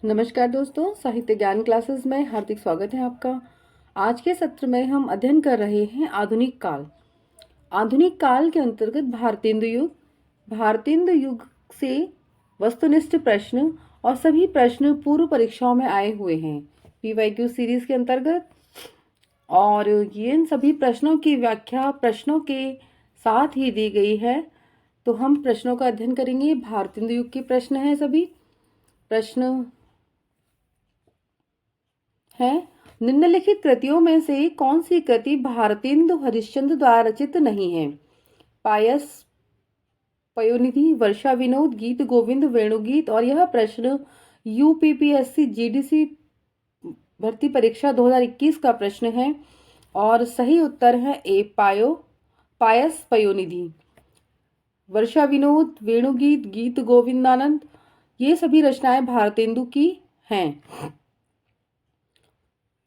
नमस्कार दोस्तों, साहित्य ज्ञान क्लासेस में हार्दिक स्वागत है आपका। आज के सत्र में हम अध्ययन कर रहे हैं आधुनिक काल। आधुनिक काल के अंतर्गत भारतेंदु युग से वस्तुनिष्ठ प्रश्न और सभी प्रश्न पूर्व परीक्षाओं में आए हुए हैं पीवाईक्यू सीरीज के अंतर्गत। और ये इन सभी प्रश्नों की व्याख्या प्रश्नों के साथ ही दी गई है। तो हम प्रश्नों का अध्ययन करेंगे। भारतेंदु युग के प्रश्न हैं। सभी प्रश्न है, निम्नलिखित कृतियों में से कौन सी कृति भारतेंदु हरिश्चंद्र द्वारा रचित नहीं है? पायस, पयोनिधि, वर्षा विनोद, गीत गोविंद, वेणुगीत। और यह प्रश्न यूपीपीएससी जीडीसी भर्ती परीक्षा 2021 का प्रश्न है और सही उत्तर है ए पायस, पयोनिधि, वर्षा विनोद, वेणुगीत, गीत गोविंदानंद। ये सभी रचनाएं भारतेंदु की हैं।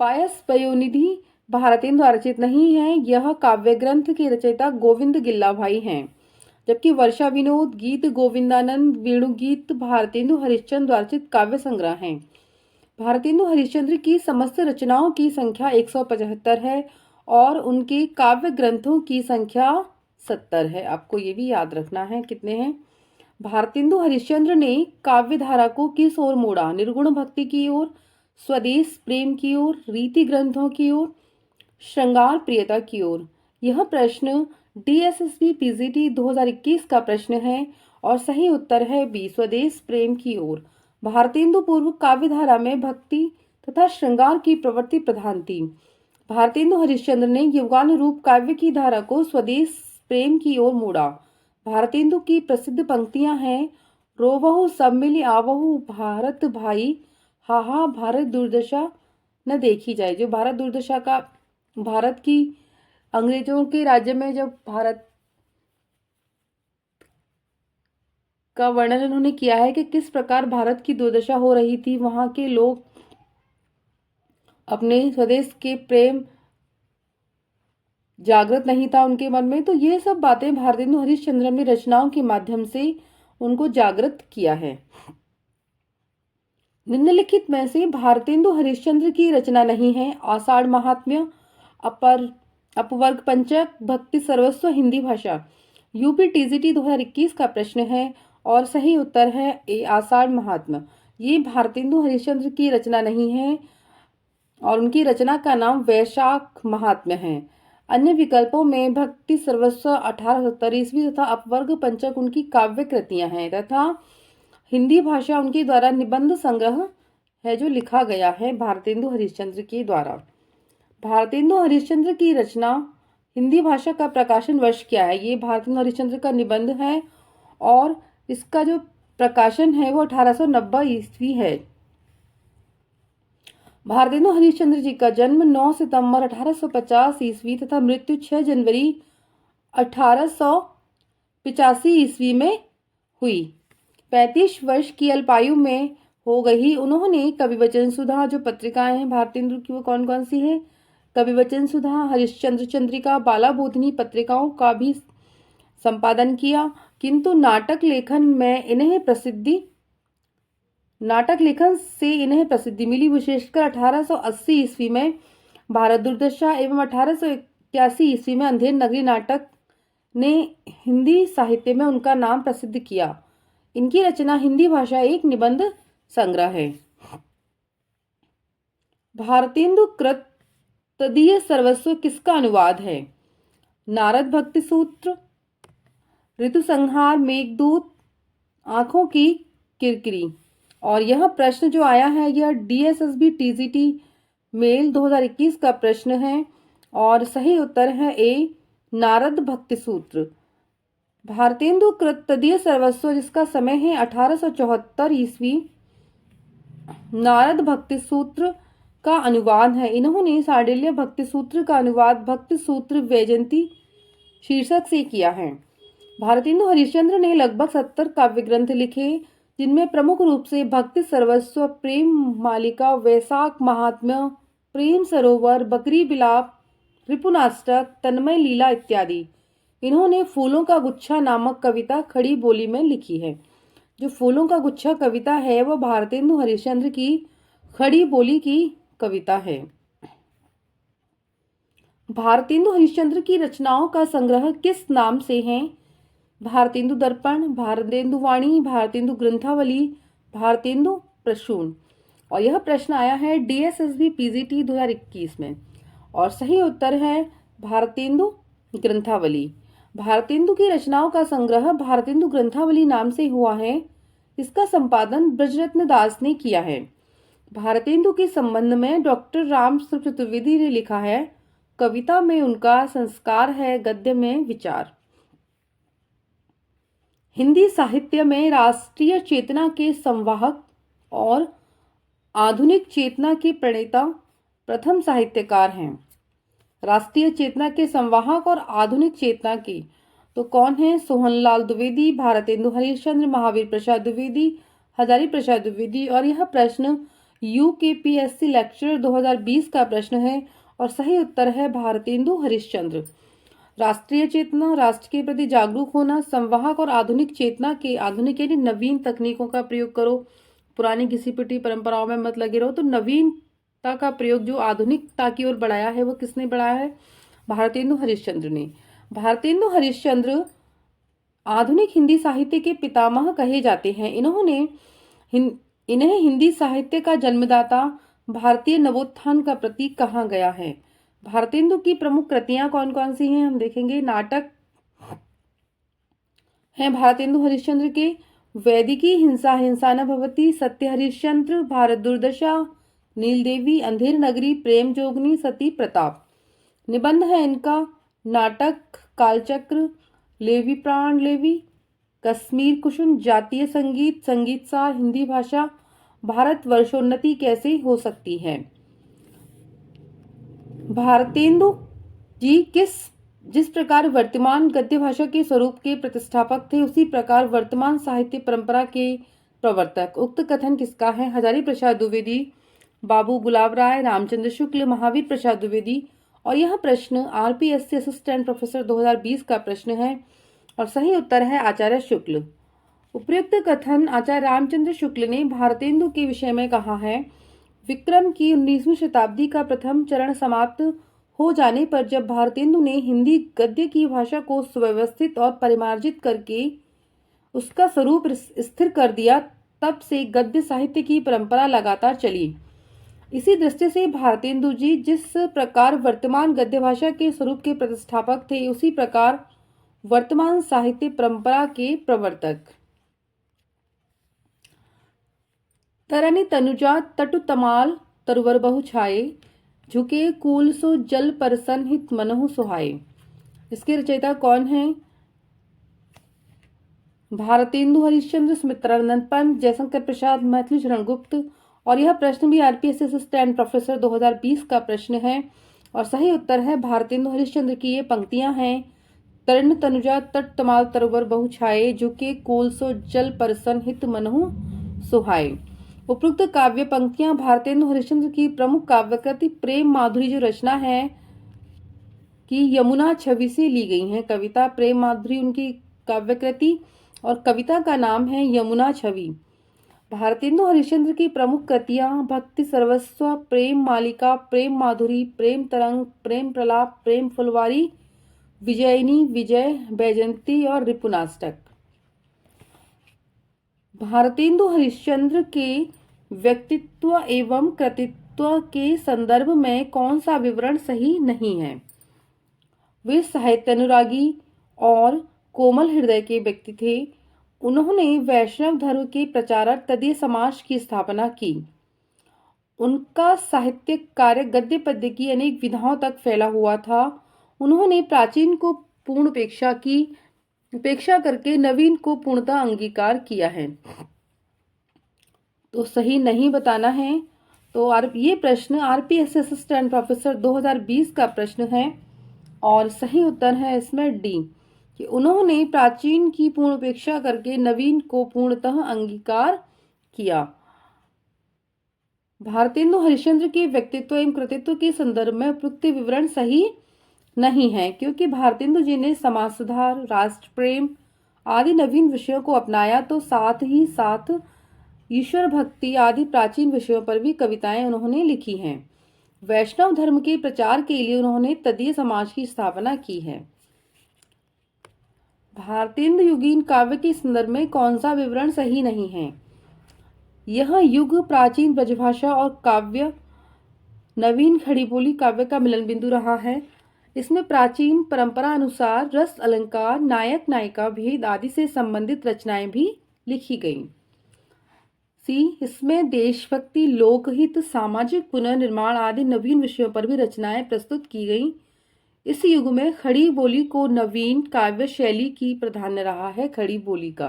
पायस पयोनिधि भारतेंदु रचित नहीं है। यह काव्य ग्रंथ के रचयिता गोविंद गिल्ला भाई हैं। जबकि वर्षा विनोद, गीत गोविंदानंद, वेणुगीत भारतेंदु हरिश्चंद्र रचित काव्य संग्रह हैं। भारतेंदु हरिश्चंद्र की समस्त रचनाओं की संख्या 175 है और उनके काव्य ग्रंथों की संख्या 70 है। आपको ये भी याद रखना है कितने हैं। भारतेंदु हरिश्चंद्र ने काव्य धारा को किस ओर मोड़ा? निर्गुण भक्ति की ओर, स्वदेश प्रेम की ओर, रीति ग्रंथों की ओर, श्रृंगार प्रियता की ओर। यह प्रश्न डीएसएसबी पीजीटी 2021 का प्रश्न है और सही उत्तर है बी, स्वदेश प्रेम की ओर। भारतेंदु पूर्व काव्य धारा में भक्ति तथा श्रृंगार की प्रवृत्ति प्रधान थी। भारतेंदु हरिश्चंद्र ने युगानुरूप काव्य की धारा को स्वदेश प्रेम की ओर मोड़ा। भारतेंदु की प्रसिद्ध पंक्तियां हैं, रोवहु सब मिली आवहु भारत भाई, हा भारत दुर्दशा न देखी जाए। जो भारत की अंग्रेजों के राज्य में जब भारत का वर्णन उन्होंने किया है कि किस प्रकार भारत की दुर्दशा हो रही थी, वहां के लोग अपने स्वदेश के प्रेम जागृत नहीं था उनके मन में। तो ये सब बातें भारतेंदु हरिश्चंद्र ने रचनाओं के माध्यम से उनको जागृत किया है। निम्नलिखित में से भारतेंदु हरिश्चंद्र की रचना नहीं है? आषाढ़ महात्म्य, अपवर्ग पंचक, भक्ति सर्वस्व, हिंदी भाषा। यूपी टीजीटी 2021 का प्रश्न है और सही उत्तर है ए, आषाढ़ महात्म्य। ये भारतेंदु हरिश्चंद्र की रचना नहीं है और उनकी रचना का नाम वैशाख महात्म्य है। अन्य विकल्पों में भक्ति सर्वस्व 1870 ईस्वी तथा अपवर्ग पंचक उनकी काव्य कृतियां हैं तथा हिंदी भाषा उनके द्वारा निबंध संग्रह है जो लिखा गया है भारतेंदु हरिश्चंद्र के द्वारा। भारतेंदु हरिश्चंद्र की रचना हिंदी भाषा का प्रकाशन वर्ष क्या है? ये भारतेंदु हरिश्चंद्र का निबंध है और इसका जो प्रकाशन है वो 1890 ईस्वी है। भारतेंदु हरिश्चंद्र जी का जन्म 9 सितंबर 1850 ईस्वी तथा मृत्यु 6 जनवरी 1885 ईस्वी में हुई। 35 वर्ष की अल्पायु में हो गई। उन्होंने कविवचन सुधा जो पत्रिकाएं हैं भारतेंदु की वो कौन कौन सी है? कविवचन सुधा, हरिश्चंद्र चंद्रिका, बाला बोधिनी पत्रिकाओं का भी संपादन किया। किंतु नाटक लेखन से इन्हें प्रसिद्धि मिली। विशेषकर 1880 ईस्वी में भारत दुर्दशा एवं 1881 ईस्वी में अंधेर नगरी नाटक ने हिंदी साहित्य में उनका नाम प्रसिद्ध किया। इनकी रचना हिंदी भाषा एक निबंध संग्रह है। भारतेंदु कृत तदीय सर्वस्व किसका अनुवाद है? नारद भक्ति सूत्र, ऋतु संहार, मेघदूत, आंखों की किरकिरी। और यह प्रश्न जो आया है यह डीएसएसबी टीजीटी मेल 2021 का प्रश्न है और सही उत्तर है ए, नारद भक्ति सूत्र। भारतेंदु कृत तदीय सर्वस्व जिसका समय है 1874 ईस्वी, नारद भक्ति सूत्र का अनुवाद है। इन्होंने शांडिल्य भक्ति सूत्र का अनुवाद भक्ति सूत्र वैजयंती शीर्षक से किया है। भारतेंदु हरिश्चंद्र ने लगभग 70 काव्य ग्रंथ लिखे जिनमें प्रमुख रूप से भक्ति सर्वस्व, प्रेम मालिका, वैशाख महात्म्य, प्रेम सरोवर, बकरी बिलाप, रिपुनाष्टक, तन्मय लीला इत्यादि। इन्होंने फूलों का गुच्छा नामक कविता खड़ी बोली में लिखी है। जो फूलों का गुच्छा कविता है वह भारतेंदु हरिश्चंद्र की खड़ी बोली की कविता है। भारतेंदु हरिश्चंद्र की रचनाओं का संग्रह किस नाम से है? भारतेंदु दर्पण, भारतेंदु वाणी, भारतेंदु ग्रंथावली, भारतेंदु प्रसून। और यह प्रश्न आया है DSSB PGT 2021 में और सही उत्तर है भारतेंदु ग्रंथावली। भारतेंदु की रचनाओं का संग्रह भारतेंदु ग्रंथावली नाम से हुआ है। इसका संपादन ब्रजरत्न दास ने किया है। भारतेंदु के संबंध में डॉक्टर रामसूत्र चतुर्वेदी ने लिखा है, कविता में उनका संस्कार है, गद्य में विचार। हिंदी साहित्य में राष्ट्रीय चेतना के संवाहक और आधुनिक चेतना के प्रणेता प्रथम साहित्यकार हैं। राष्ट्रीय चेतना के संवाहक और आधुनिक चेतना के तो कौन है? सोहनलाल द्विवेदी, भारतेंदु हरिश्चंद्र, महावीर प्रसाद द्विवेदी, हजारी प्रसाद द्विवेदी। और यह प्रश्न UKPSC लेक्चर 2020 का प्रश्न है और सही उत्तर है भारतेंदु हरिश्चंद्र। राष्ट्रीय चेतना, राष्ट्र के प्रति जागरूक होना, संवाहक और आधुनिक चेतना के, आधुनिक यानी नवीन तकनीकों का प्रयोग करो, पुरानी घिसी पिटी परंपराओं में मत लगे रहो। तो नवीनता का प्रयोग जो आधुनिकता की ओर बढ़ाया है वो किसने बढ़ाया है? भारतेंदु हरिश्चंद्र ने। भारतेंदु हरिश्चंद्र आधुनिक हिंदी साहित्य के पितामह कहे जाते हैं। इन्हें हिंदी साहित्य का जन्मदाता, भारतीय नवोत्थान का प्रतीक कहा गया है। भारतेंदु की प्रमुख कृतियां कौन कौन सी हैं हम देखेंगे। नाटक हैं भारतेंदु हरिश्चंद्र के, वैदिकी, हिंसा हिंसा न भवति, सत्य हरिश्चंद्र, भारत दुर्दशा, नील देवी, अंधेर नगरी, प्रेम जोगनी, सती प्रताप। निबंध है इनका नाटक कालचक्र, लेवी प्राण लेवी, कश्मीर कुसुम, जातीय संगीत, संगीतसार, हिंदी भाषा, भारत वर्षोन्नति कैसे हो सकती है। भारतेंदु जी जिस प्रकार वर्तमान गद्य भाषा के स्वरूप के प्रतिष्ठापक थे उसी प्रकार वर्तमान साहित्य परंपरा के प्रवर्तक। उक्त कथन किसका है? हजारी प्रसाद द्विवेदी, बाबू गुलाब राय, रामचंद्र शुक्ल, महावीर प्रसाद द्विवेदी। और यह प्रश्न RPSC असिस्टेंट प्रोफेसर 2020 का प्रश्न है और सही उत्तर है आचार्य शुक्ल। उपयुक्त कथन आचार्य रामचंद्र शुक्ल ने भारतेंदु के विषय में कहा है, विक्रम की 19वीं शताब्दी का प्रथम चरण समाप्त हो जाने पर जब भारतेंदु ने हिंदी गद्य की भाषा को सुव्यवस्थित और परिमार्जित करके उसका स्वरूप स्थिर कर दिया, तब से गद्य साहित्य की परंपरा लगातार चली। इसी दृष्टि से भारतेंदु जी जिस प्रकार वर्तमान गद्य भाषा के स्वरूप के प्रतिष्ठापक थे उसी प्रकार वर्तमान साहित्य परंपरा के प्रवर्तक। तरनी तनुजा तटु तमाल तरुवर बहु छाए, झुके कूल सो जल परसन हित मनहु सुहाए। इसके रचयिता कौन है? भारतेंदु हरिश्चंद्र, सुमित्रानंद पंत, जयशंकर प्रसाद, मैथिली शरण गुप्त। और यह प्रश्न भी RPSC असिस्टेंट प्रोफेसर 2020 का प्रश्न है और सही उत्तर है भारतेंदु हरिश्चंद्र की ये पंक्तियां हैं, तरण तनुजा तट तमाल तरुवर बहु छाए, झुके कूल सो जल परसन हित मनहु सुहाए। उपयुक्त काव्य पंक्तियां भारतेंदु हरिश्चंद्र की प्रमुख काव्यकृति प्रेम माधुरी जो रचना है कि यमुना छवि से ली गई है। कविता प्रेम माधुरी उनकी काव्यकृति और कविता का नाम है यमुना छवि। भारतेंदु हरिश्चंद्र की प्रमुख कृतियां भक्ति सर्वस्व, प्रेम मालिका, प्रेम माधुरी, प्रेम तरंग, प्रेम प्रलाप, प्रेम फुलवारी, विजयिनी, विजय, बैजंती और रिपुनाष्टक। भारतेंदु हरिश्चंद्र के व्यक्तित्व एवं कृतित्व के संदर्भ में कौन सा विवरण सही नहीं है? वे साहित्य अनुरागी और कोमल हृदय के व्यक्ति थे। उन्होंने वैष्णव धर्म के प्रचारक तदीय समाज की स्थापना की। उनका साहित्यिक कार्य गद्य पद्य की अनेक विधाओं तक फैला हुआ था। उन्होंने प्राचीन को पूर्ण उपेक्षा करके नवीन को पूर्णतः अंगीकार किया है। तो सही नहीं बताना है। तो ये प्रश्न RPSC असिस्टेंट प्रोफेसर 2020 का प्रश्न है और सही उत्तर है इसमें D कि उन्होंने प्राचीन की पूर्ण उपेक्षा करके नवीन को पूर्णतः अंगीकार किया। भारतेंदु हरिश्चंद्र के व्यक्तित्व एवं कृतित्व के संदर्भ में उपयुक्त विवरण सही नहीं है क्योंकि भारतेंदु जी ने समाज सुधार, राष्ट्र प्रेम, आदि नवीन विषयों को अपनाया तो साथ ही साथ ईश्वर भक्ति आदि प्राचीन विषयों पर भी कविताएं उन्होंने लिखी हैं। वैष्णव धर्म के प्रचार के लिए उन्होंने तदीय समाज की स्थापना की है। भारतेंदु युगीन काव्य के संदर्भ में कौन सा विवरण सही नहीं है? यह युग प्राचीन ब्रजभाषा और काव्य नवीन खड़ी बोली काव्य का मिलन बिंदु रहा है। इसमें प्राचीन परंपरा अनुसार रस अलंकार, नायक नायिका भेद आदि से संबंधित रचनाएं भी लिखी गईं। इसमें देशभक्ति, लोकहित, सामाजिक पुनर्निर्माण आदि नवीन विषयों पर भी रचनाएं प्रस्तुत की गईं। इस युग में खड़ी बोली को नवीन काव्य शैली की प्राधान्य रहा है, खड़ी बोली का।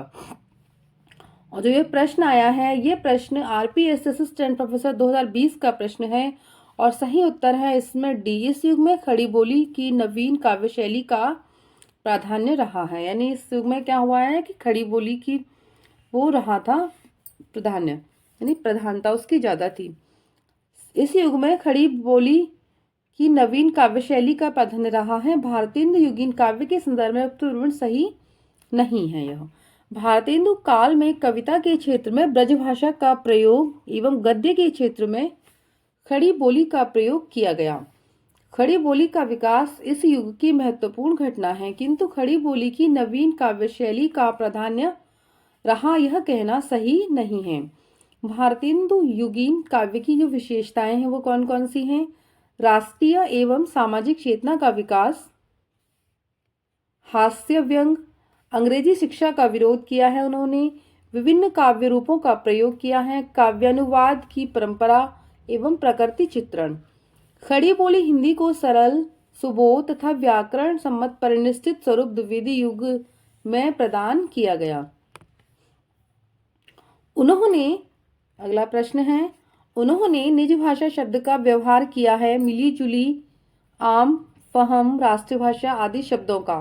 और जो ये प्रश्न आया है, ये प्रश्न आरपीएस असिस्टेंट प्रोफेसर 2020 का प्रश्न है और सही उत्तर है इसमें डी। इस युग में खड़ी बोली की नवीन काव्य शैली का प्राधान्य रहा है। यानी इस युग में क्या हुआ है कि खड़ी बोली की वो रहा था प्राधान्य, यानी प्रधानता उसकी ज्यादा थी। इस युग में खड़ी बोली की नवीन काव्य शैली का प्राधान्य रहा है। भारतेंदु युगीन काव्य के संदर्भ में उक्त विवरण सही नहीं है। यह भारतेंदु काल में कविता के क्षेत्र में ब्रजभाषा का प्रयोग एवं गद्य के क्षेत्र में खड़ी बोली का प्रयोग किया गया। खड़ी बोली का विकास इस युग की महत्वपूर्ण घटना है, किंतु खड़ी बोली की नवीन काव्य शैली का प्राधान्य रहा, यह कहना सही नहीं है। भारतेंदु युगीन काव्य की जो विशेषताएं हैं वो कौन कौन सी हैं? राष्ट्रीय एवं सामाजिक चेतना का विकास, हास्य व्यंग, अंग्रेजी शिक्षा का विरोध किया है उन्होंने, विभिन्न काव्य रूपों का प्रयोग किया है, काव्यानुवाद की परंपरा एवं प्रकृति चित्रण। खड़ी बोली हिंदी को सरल, सुबोध तथा व्याकरण सम्मत परिनिष्ठित स्वरूप द्विवेदी युग में प्रदान किया गया। अगला प्रश्न है, उन्होंने निज भाषा शब्द का व्यवहार किया है मिली जुली, आम, फहम, राष्ट्रभाषा आदि शब्दों का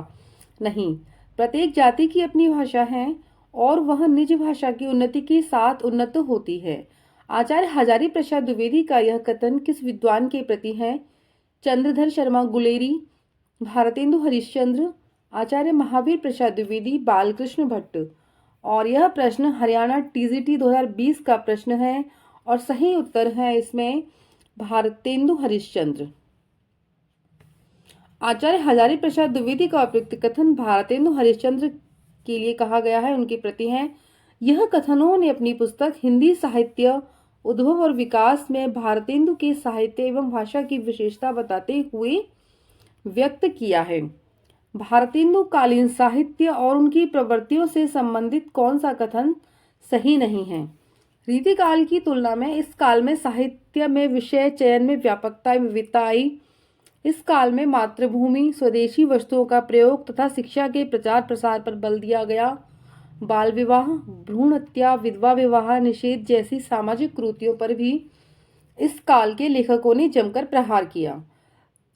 नहीं। प्रत्येक जाति की अपनी भाषा है और वह निज भाषा की उन्नति के साथ उन्नत होती है। आचार्य हजारी प्रसाद द्विवेदी का यह कथन किस विद्वान के प्रति है? चंद्रधर शर्मा गुलेरी, भारतेंदु हरिश्चंद्र, आचार्य महावीर प्रसाद द्विवेदी, बालकृष्ण भट्ट। और यह प्रश्न हरियाणा टीजीटी 2020 का प्रश्न है और सही उत्तर है इसमें भारतेंदु हरिश्चंद्र। आचार्य हजारी प्रसाद द्विवेदी का उपयुक्त कथन भारतेंदु हरिश्चंद्र के लिए कहा गया है, उनके प्रति है। यह कथन उन्होंने अपनी पुस्तक हिंदी साहित्य उद्भव और विकास में भारतेंदु के साहित्य एवं भाषा की विशेषता बताते हुए व्यक्त किया है। भारतेंदु कालीन साहित्य और उनकी प्रवृत्तियों से संबंधित कौन सा कथन सही नहीं है? रीतिकाल की तुलना में इस काल में साहित्य में विषय चयन में व्यापकता एवं विविधता आई। इस काल में मातृभूमि, स्वदेशी वस्तुओं का प्रयोग तथा शिक्षा के प्रचार प्रसार पर बल दिया गया। बाल विवाह, भ्रूण हत्या, विधवा विवाह निषेध जैसी सामाजिक कुरीतियों पर भी इस काल के लेखकों ने जमकर प्रहार किया।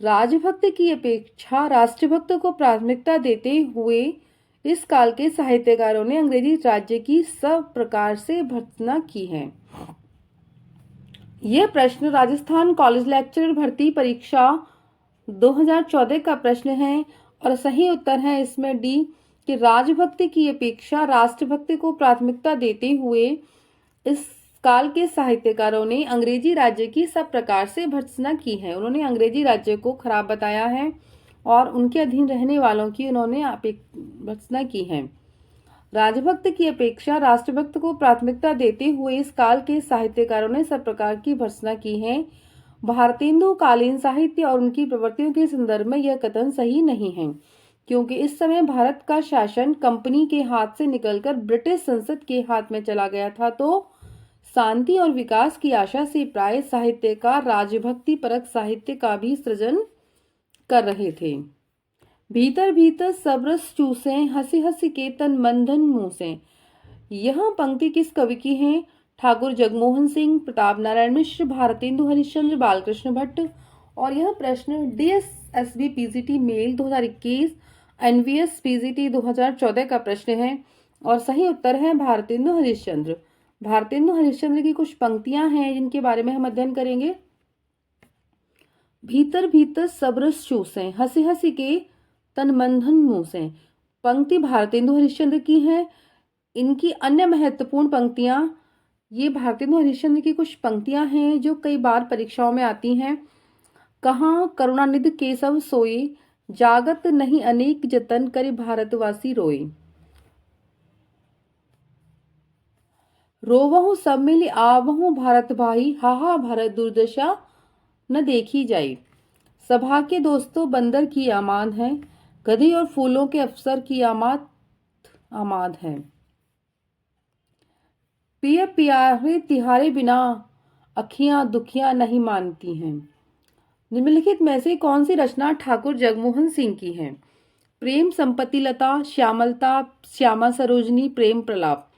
राजभक्त की अपेक्षा राष्ट्रभक्त को प्राथमिकता देते हुए इस काल के साहित्यकारों ने अंग्रेजी राज्य की सब प्रकार से भर्त्सना की है। यह प्रश्न राजस्थान कॉलेज लेक्चरर भर्ती परीक्षा 2014 का प्रश्न है और सही उत्तर है इसमें डी कि राजभक्ति की अपेक्षा राष्ट्रभक्ति को प्राथमिकता देते हुए इस काल के साहित्यकारों ने अंग्रेजी राज्य की सब प्रकार से भर्त्सना की है। उन्होंने अंग्रेजी राज्य को खराब बताया है और उनके अधीन रहने वालों की उन्होंने भर्त्सना की है। राजभक्त की अपेक्षा राष्ट्रभक्त को प्राथमिकता देते हुए इस काल के साहित्यकारों ने सब प्रकार की भर्त्सना की है। भारतेंदु कालीन साहित्य और उनकी प्रवृत्तियों के संदर्भ में यह कथन सही नहीं है, क्योंकि इस समय भारत का शासन कंपनी के हाथ से निकलकर ब्रिटिश संसद के हाथ में चला गया था, तो शांति और विकास की आशा से प्राय साहित्यकार राजभक्ति परक साहित्य का भी सृजन कर रहे थे। भीतर भीतर सब रस चूसे, हंसी हंसी के तन मंधन मुंह से। यह पंक्ति किस कवि की है? ठाकुर जगमोहन सिंह, प्रताप नारायण मिश्र, भारतेंदु हरिश्चंद्र, बालकृष्ण भट्ट। और यह प्रश्न DSSB PGT male 2021, NVS PGT 2014 का प्रश्न है और सही उत्तर है भारतेंदु हरिश्चंद्र। भारतेंदु हरिश्चंद्र की कुछ पंक्तियां हैं जिनके बारे में हम अध्ययन करेंगे। भीतर भीतर सब रस चूसे, हंसी हंसी के तन मंधन मुंह से। पंक्ति भारतेंदु हरिश्चंद्र की है। इनकी अन्य महत्वपूर्ण पंक्तियां, ये भारतेंदु हरिश्चंद्र की कुछ पंक्तियां हैं जो कई बार परीक्षाओं में आती हैं। कहाँ करुणानिधि केशव सोए, जागत नहीं अनेक जतन करे भारतवासी रोए। रोवहु सब मिल आवहु भारत भाई, हाहा भारत दुर्दशा न देखी जाए। सभा के दोस्तों बंदर की आमाद है, गधे और फूलों के अफसर की आमाद है। पिय प्यारे तिहारे बिना अखियां दुखियां नहीं मानती हैं। निम्नलिखित में से कौन सी रचना ठाकुर जगमोहन सिंह की है? प्रेम संपत्ति लता, श्यामलता, श्यामा सरोजनी, प्रेम प्रलाप।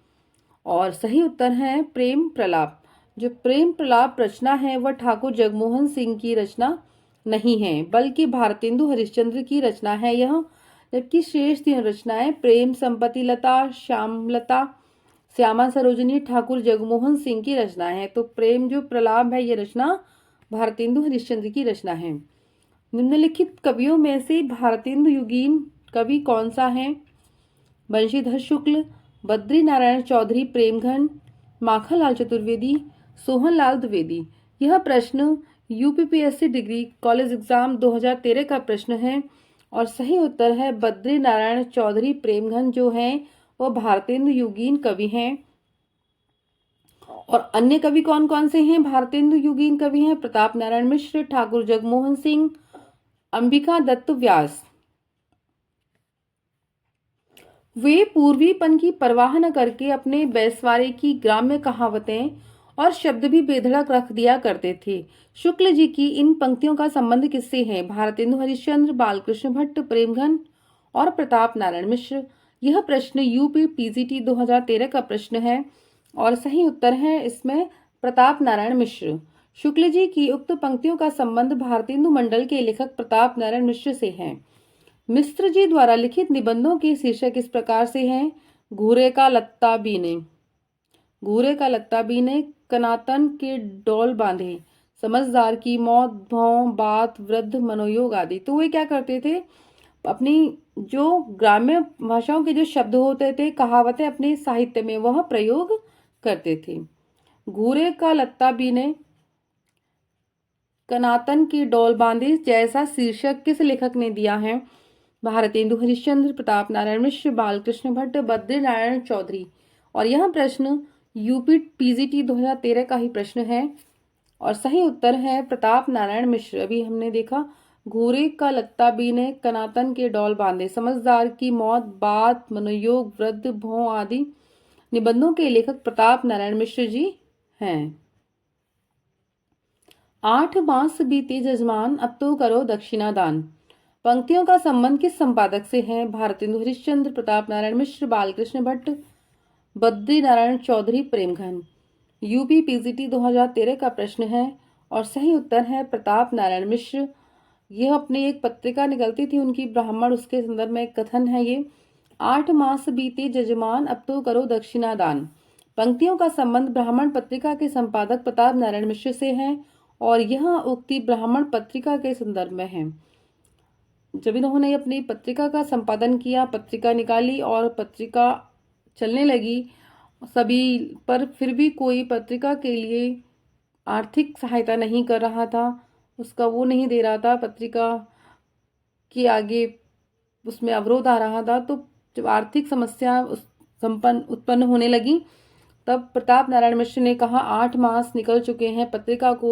और सही उत्तर है प्रेम प्रलाप। जो प्रेम प्रलाप रचना है वह ठाकुर जगमोहन सिंह की रचना नहीं है, बल्कि भारतेंदु हरिश्चंद्र की रचना है यह। जबकि शेष तीन रचनाएं प्रेम संपत्ति लता, श्यामलता, श्यामा सरोजनी ठाकुर जगमोहन सिंह की रचना है। तो प्रेम जो प्रलाप है ये रचना भारतेंदु हरिश्चंद्र की रचना है। निम्नलिखित कवियों में से भारतेंदु युगीन कवि कौन सा है? बंशीधर शुक्ल, बद्री नारायण चौधरी प्रेमघन, माखनलाल चतुर्वेदी, सोहनलाल द्विवेदी। यह प्रश्न यूपीपीएससी डिग्री कॉलेज एग्जाम 2013 का प्रश्न है और सही उत्तर है बद्री नारायण चौधरी प्रेमघन जो हैं वो भारतेंदु युगीन कवि हैं। और अन्य कवि कौन कौन से हैं? भारतेंदु युगीन कवि हैं प्रताप नारायण मिश्र, ठाकुर जगमोहन सिंह, अंबिका दत्त व्यास। वे पूर्वीपन की परवाह न करके अपने बैसवारे की ग्राम्य कहावतें और शब्द भी बेधड़क रख दिया करते थे। शुक्ल जी की इन पंक्तियों का संबंध किससे है? भारतेंदु हरिश्चंद्र, बालकृष्ण भट्ट, प्रेमघन और प्रताप नारायण मिश्र। यह प्रश्न यूपी पीजीटी 2013 का प्रश्न है और सही उत्तर है इसमें प्रताप नारायण मिश्र। शुक्ल जी की उक्त पंक्तियों का संबंध भारतेंदु मंडल के लेखक प्रताप नारायण मिश्र से है। मिश्र जी द्वारा लिखित निबंधों के शीर्षक इस प्रकार से हैं: घूरे का लत्ता बीने, घूरे का लत्ता बीने, कनातन के डोल बांधे, समझदार की मौत, भौं, बात, वृद्ध, मनोयोग आदि। तो वे क्या करते थे? अपनी जो ग्राम्य भाषाओं के जो शब्द होते थे, कहावतें अपने साहित्य में वह प्रयोग करते थे। घूरे का लत्ता बीने, कनातन की डोल बांधे जैसा शीर्षक किस लेखक ने दिया है? भारतेंदु हरिश्चंद्र, प्रताप नारायण मिश्र, बालकृष्ण भट्ट, बद्री नारायण चौधरी। और यह प्रश्न यूपी पीजीटी 2013 का ही प्रश्न है और सही उत्तर है प्रताप नारायण मिश्र। अभी हमने देखा घूरे का लत्ता बीने, कनातन के डोल बांधे, समझदार की मौत, बात, मनोयोग, वृद्ध, भौं आदि निबंधों के लेखक प्रताप नारायण मिश्र जी हैं। 8 मास बीते जजमान, अब तो करो दक्षिणा दान। पंक्तियों का संबंध किस संपादक से है? भारतेंदु हरिश्चंद्र, प्रताप नारायण मिश्र, बालकृष्ण भट्ट, बद्री नारायण चौधरी, प्रेमघन। यूपी पीजीटी 2013 का प्रश्न है और सही उत्तर है प्रताप नारायण मिश्र। यह अपनी एक पत्रिका निकलती थी उनकी ब्राह्मण, उसके संदर्भ में एक कथन है ये: 8 मास बीते जजमान, अब तो करो दक्षिणा दान। पंक्तियों का संबंध ब्राह्मण पत्रिका के संपादक प्रताप नारायण मिश्र से है और यह उक्ति ब्राह्मण पत्रिका के संदर्भ में है। जब इन्होंने अपनी पत्रिका का संपादन किया, पत्रिका निकाली और पत्रिका चलने लगी सभी, पर फिर भी कोई पत्रिका के लिए आर्थिक सहायता नहीं कर रहा था, उसका वो नहीं दे रहा था, पत्रिका के आगे उसमें अवरोध आ रहा था। तो जब आर्थिक समस्या उत्पन्न होने लगी तब प्रताप नारायण मिश्र ने कहा 8 मास निकल चुके हैं पत्रिका को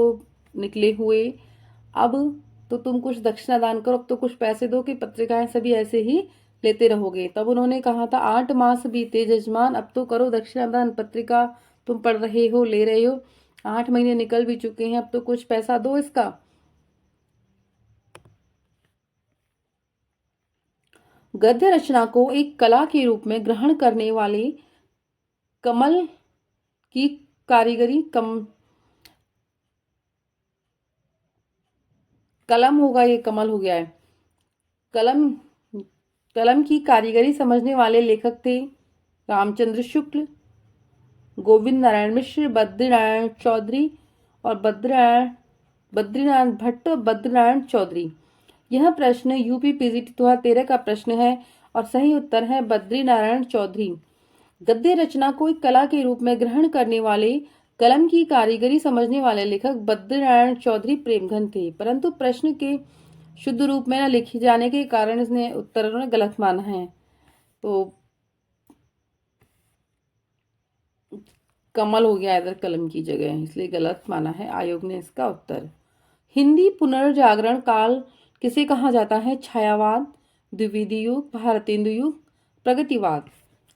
निकले हुए, अब तो तुम कुछ दक्षिणा दान करो, अब तो कुछ पैसे दो कि पत्रिकाएं सभी ऐसे ही लेते रहोगे। तब उन्होंने कहा था 8 मास बीते जजमान, अब तो करो दक्षिणा दान। पत्रिका तुम पढ़ रहे हो, ले रहे हो, 8 महीने निकल भी चुके हैं, अब तो कुछ पैसा दो इसका। गद्य रचना को एक कला के रूप में ग्रहण करने वाले कमल की कारीगरी कलम होगा, ये कमल हो गया है। कलम की कारीगरी समझने वाले लेखक थे रामचंद्र शुक्ल, गोविंद नारायण मिश्र, बद्रीनारायण चौधरी और बद्रीनारायण भट्ट, बद्रीनारायण चौधरी। यह प्रश्न यूपी पीजीटी 2013 का प्रश्न है और सही उत्तर है बद्री नारायण चौधरी। गद्य रचना को एक कला के रूप में ग्रहण करने वाले, कलम की कारीगरी समझने वाले लेखक बद्री नारायण चौधरी प्रेमघन थे, परंतु प्रश्न के शुद्ध रूप में न लिखे जाने के कारण इसने उत्तर उन्होंने गलत माना है। तो कमल हो गया इधर कलम की जगह, इसलिए गलत माना है आयोग ने इसका उत्तर। हिंदी पुनर्जागरण काल किसे कहा जाता है? छायावाद, द्विवेदी युग, भारतेंदु युग, प्रगतिवाद।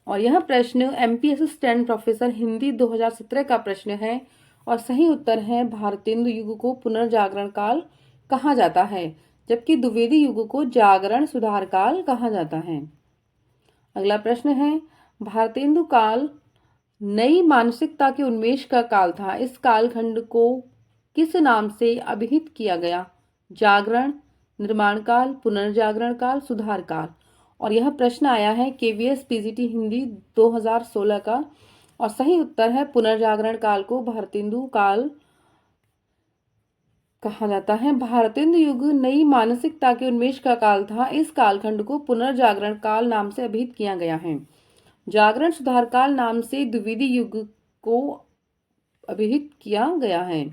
और यह प्रश्न एमपीएससी असिस्टेंट प्रोफेसर हिंदी 2017 का प्रश्न है और सही उत्तर है भारतेंदु युग को पुनर्जागरण काल कहा जाता है, जबकि द्विवेदी युग को जागरण सुधार काल कहा जाता है। अगला प्रश्न है, भारतेंदु काल नई मानसिकता के उन्मेष का काल था। इस कालखंड को किस नाम से अभिहित किया गया? जागरण, निर्माण काल, पुनर्जागरण काल, सुधार काल। और यह प्रश्न आया है केवीएस पीजीटी हिंदी 2016 का और सही उत्तर है पुनर्जागरण काल को भारतेंदु काल कहा जाता है। भारतेंदु युग नई मानसिकता के उन्मेष का काल था। इस कालखंड को पुनर्जागरण काल नाम से अभिहित किया गया है। जागरण सुधार काल नाम से द्विवेदी युग को अभिहित किया गया है।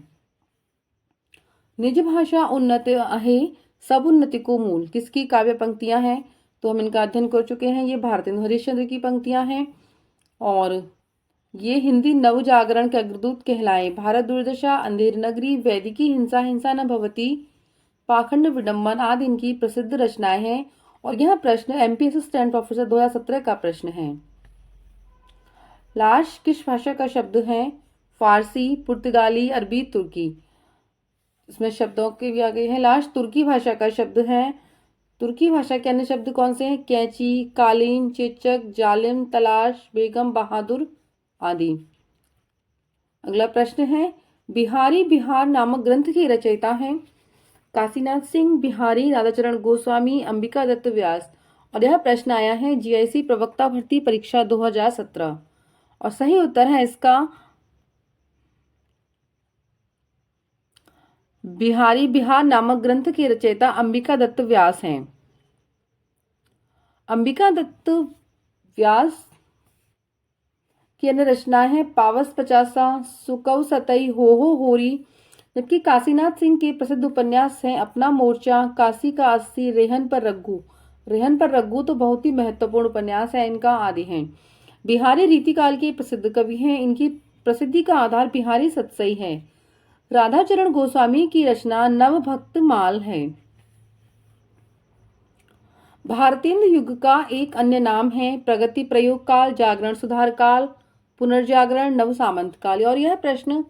निज भाषा उन्नत आहे सब उन्नति को मूल किसकी काव्य पंक्तियां हैं? तो हम इनका अध्ययन कर चुके हैं। ये भारतेंदु हरिश्चंद्र की पंक्तियां हैं और ये हिंदी नव जागरण के अग्रदूत कहलाए। भारत दुर्दशा, अंधेर नगरी, वैदिकी हिंसा, हिंसा न भवती, पाखंड विडंबन आदि इनकी प्रसिद्ध रचनाएं हैं। और यह प्रश्न एमपीएससी असिस्टेंट प्रोफेसर 2017 का प्रश्न है। लाश किस भाषा का शब्द है? फारसी, पुर्तगाली, अरबी, तुर्की। इसमें शब्दों के भी आगे हैं। लाश तुर्की भाषा का शब्द है। तुर्की भाषा के अन्य शब्द कौन से हैं? कैंची, कालीन, चेचक, जालिम, तलाश, बेगम, बहादुर आदि। अगला प्रश्न है, बिहारी बिहार नामक ग्रंथ के रचयिता हैं? काशीनाथ सिंह, बिहारी, राधाचरण गोस्वामी, अंबिका दत्त व्यास। और यह प्रश्न आया है जीआईसी प्रवक्ता भर्ती परीक्षा 2017 और सही उत्तर है इसका बिहारी बिहार नामक ग्रंथ के रचयिता अंबिका दत्त व्यास हैं। अंबिका दत्त व्यास की अन्य रचनाएं हैं पावस पचासा, सुकव सतई, हो होरी। जबकि काशीनाथ सिंह के प्रसिद्ध उपन्यास हैं अपना मोर्चा, काशी का अस्सी, रेहन पर रघु। रेहन पर रघु तो बहुत ही महत्वपूर्ण उपन्यास है इनका आदि हैं। बिहारी रीतिकाल के प्रसिद्ध कवि हैं। इनकी प्रसिद्धि का आधार बिहारी सतसई है। राधाचरण गोस्वामी की रचना नवभक्त माल है। भारतेंदु युग का एक अन्य नाम है प्रगति प्रयोग काल, जागरण सुधार काल, पुनर्जागरण, नव सामंत काल। और यह प्रश्न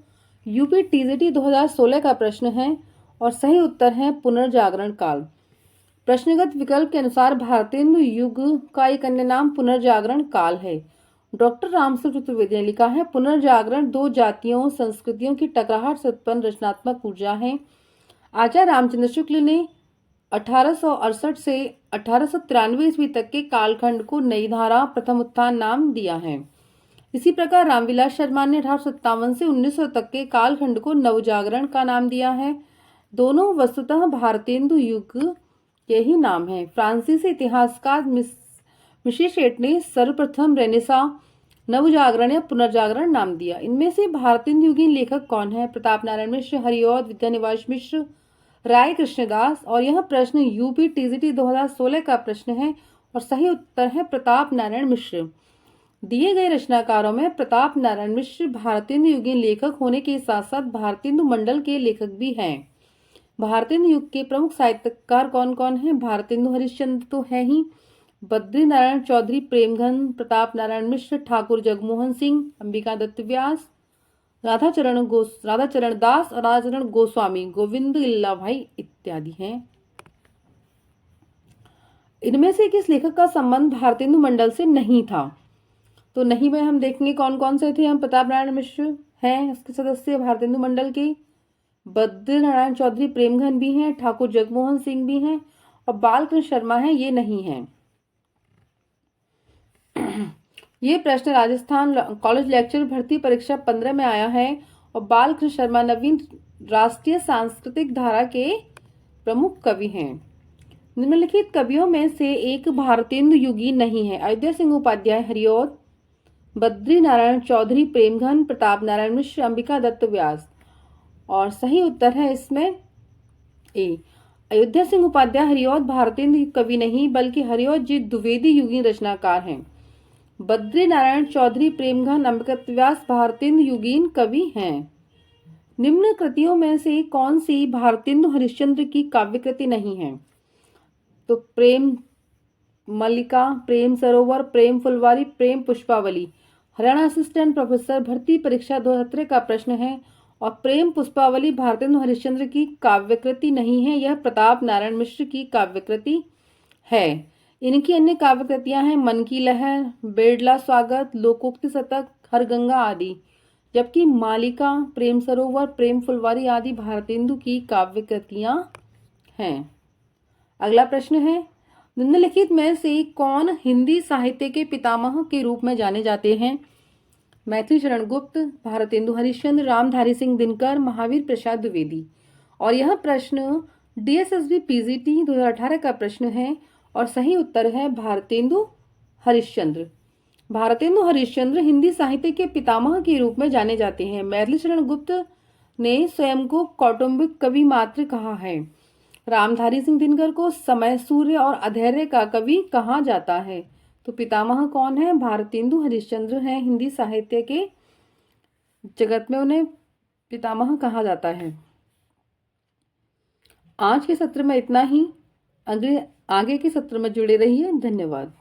यूपी टीजीटी 2016 का प्रश्न है और सही उत्तर है पुनर्जागरण काल। प्रश्नगत विकल्प के अनुसार भारतेंदु युग का एक अन्य नाम पुनर्जागरण काल है। डॉक्टर रामसूत्र चतुर्वेदी ने लिखा है पुनर्जागरण दो जातियों संस्कृतियों की टकराहट से उत्पन्न रचनात्मक ऊर्जा है। आचार्य रामचंद्र शुक्ल ने 1868 से 1893 ईस्वी तक के कालखंड को नई धारा प्रथम उत्थान नाम दिया है। इसी प्रकार रामविलास शर्मा ने 1857 से 1900 तक के कालखंड को नवजागरण का नाम दिया है। दोनों वस्तुतः भारतेंदु युग के ही नाम है। फ्रांसीसी इतिहासकार मिशेल ने सर्वप्रथम रेनेसा नवजागरण या पुनर्जागरण नाम दिया। इनमें से भारतेंदु युगीन लेखक कौन है? प्रताप नारायण मिश्र, हरिऔध, विद्यानिवास मिश्र, राय कृष्णदास। और यह प्रश्न यूपी टीजीटी 2016 का प्रश्न है और सही उत्तर है प्रताप नारायण मिश्र। दिए गए रचनाकारों में प्रताप नारायण मिश्र भारतेंदु युगीन लेखक होने के साथ साथ भारतेंदु मंडल के लेखक भी हैं। भारतेंदु युग के प्रमुख साहित्यकार कौन कौन हैं? भारतेंदु हरिश्चंद्र तो है ही, बद्री नारायण चौधरी प्रेमघन, प्रताप नारायण मिश्र, ठाकुर जगमोहन सिंह, अंबिका दत्त व्यास, राधाचरण दास और राधाचरण गोस्वामी, गोविंद गिल्ला भाई इत्यादि हैं। इनमें से किस लेखक का संबंध भारतेंदु मंडल से नहीं था? तो नहीं में हम देखेंगे कौन कौन से थे। हम प्रताप नारायण मिश्र हैं इसके सदस्य भारतेंदु मंडल के, बद्री नारायण चौधरी प्रेमघन भी हैं, ठाकुर जगमोहन सिंह भी हैं और बालकृष्ण शर्मा हैं, ये नहीं हैं। ये प्रश्न राजस्थान कॉलेज लेक्चर भर्ती परीक्षा 15 में आया है और बालकृष्ण शर्मा नवीन राष्ट्रीय सांस्कृतिक धारा के प्रमुख कवि हैं। निम्नलिखित कवियों में से एक भारतेंदु युगी नहीं है। अयोध्या सिंह उपाध्याय, हरिऔध, बद्री नारायण चौधरी, प्रेमघन, प्रताप नारायण मिश्र, अंबिका दत्त व्यास। और सही उत्तर है इसमें ए। अयोध्या सिंह उपाध्याय हरिऔध भारतेंदु कवि नहीं बल्कि हरिऔध जी द्विवेदी युगीन रचनाकार हैं। बद्री नारायण चौधरी, प्रेमघन, अंबिका दत्त व्यास भारतेंदु युगीन कवि हैं। निम्न कृतियों में से कौन सी भारतेंदु हरिश्चंद्र की काव्य कृति नहीं है? तो प्रेम मल्लिका, प्रेम सरोवर, प्रेम फुलवारी, प्रेम पुष्पावली। हरियाणा असिस्टेंट प्रोफेसर भर्ती परीक्षा 2017 का प्रश्न है और प्रेम पुष्पावली भारतेंदु हरिश्चंद्र की काव्यकृति नहीं है, यह प्रताप नारायण मिश्र की काव्यकृति है। इनकी अन्य काव्यकृतियां हैं मन की लहर, बेड़ला स्वागत, लोकोक्ति शतक, हरगंगा आदि। जबकि मालिका, प्रेम सरोवर, प्रेम फुलवारी आदि भारतेंदु की काव्यकृतियां हैं। अगला प्रश्न है, निम्नलिखित में से कौन हिंदी साहित्य के पितामह के रूप में जाने जाते हैं? मैथिली शरण गुप्त, भारतेंदु हरिश्चंद्र, रामधारी सिंह दिनकर, महावीर प्रसाद द्विवेदी। और यह प्रश्न DSSB PGT 2018 का प्रश्न है और सही उत्तर है भारतेंदु हरिश्चंद्र। भारतेंदु हरिश्चंद्र हिंदी साहित्य के पितामह के रूप में जाने जाते हैं। मैथिली शरण गुप्त ने स्वयं को कौटुंबिक कवि मात्र कहा है। रामधारी सिंह दिनकर को समय सूर्य और अधैर्य का कवि कहा जाता है। तो पितामह कौन है? भारतेंदु हरिश्चंद्र हैं। हिंदी साहित्य के जगत में उन्हें पितामह कहा जाता है। आज के सत्र में इतना ही। आगे के सत्र में जुड़े रहिए। धन्यवाद।